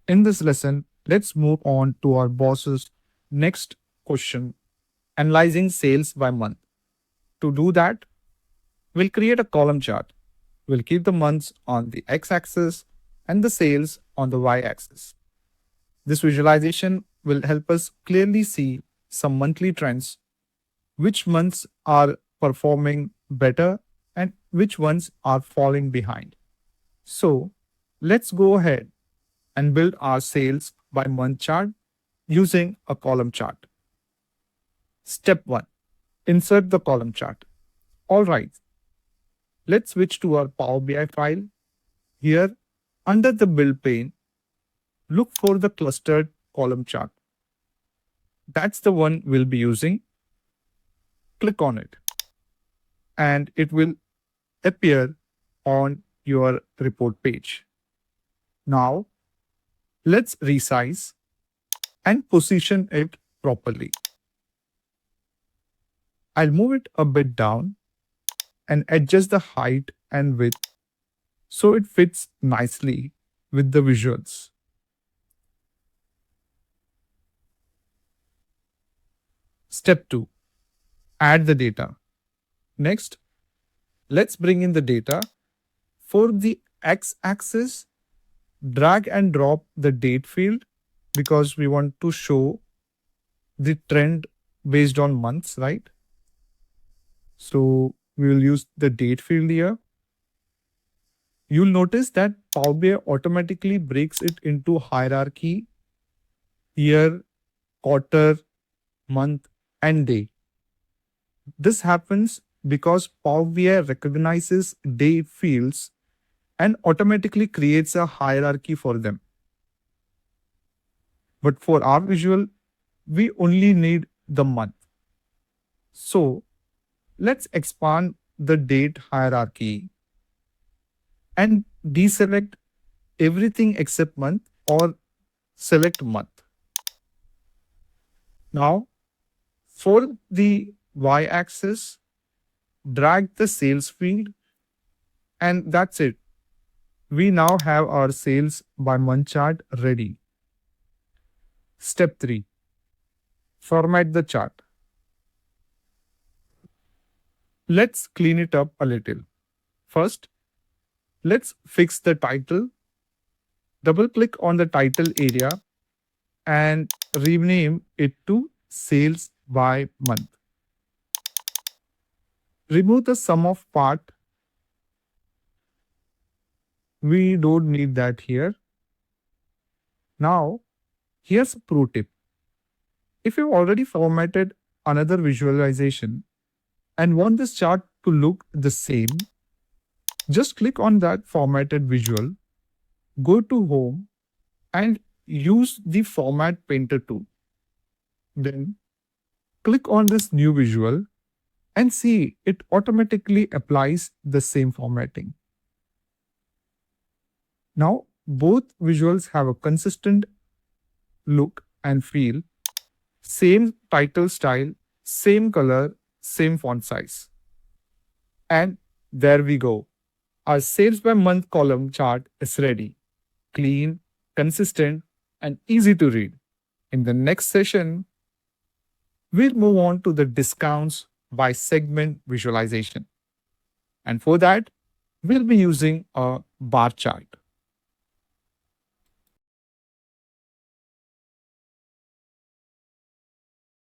In this lesson, let's move on to our boss's next question, analyzing sales by month. To do that, we'll create a column chart. We'll keep the months on the x-axis and the sales on the y-axis. This visualization will help us clearly see some monthly trends, which months are performing better and which ones are falling behind. So let's go ahead and build our sales by month chart using a column chart. Step 1. Insert the column chart. All right, let's switch to our Power BI file. Here, under the build pane, look for the clustered column chart. That's the one we'll be using. Click on it, and it will appear on your report page. Now, let's resize and position it properly. I'll move it a bit down and adjust the height and width so it fits nicely with the visuals. Step 2. Add the data. Next, let's bring in the data. For the x-axis, drag and drop the date field because we want to show the trend based on months, right? So we will use the date field here. You'll notice that Power BI automatically breaks it into hierarchy: year, quarter, month, and day. This happens because Power BI recognizes day fields and automatically creates a hierarchy for them. But for our visual, we only need the month. So let's expand the date hierarchy and deselect everything except month or select month. Now, for the y-axis, drag the sales field, and that's it. We now have our sales by month chart ready. Step 3. Format the chart. Let's clean it up a little. First, let's fix the title. Double-click on the title area and rename it to Sales by Month. Remove the sum of part. We don't need that here. Now, here's a pro tip. If you've already formatted another visualization and want this chart to look the same, just click on that formatted visual, go to Home, and use the Format Painter tool. Then click on this new visual and see it automatically applies the same formatting. Now, both visuals have a consistent look and feel, same title style, same color, same font size. And there we go. Our sales by month column chart is ready. Clean, consistent, and easy to read. In the next session, we'll move on to the discounts by segment visualization. And for that, we'll be using a bar chart.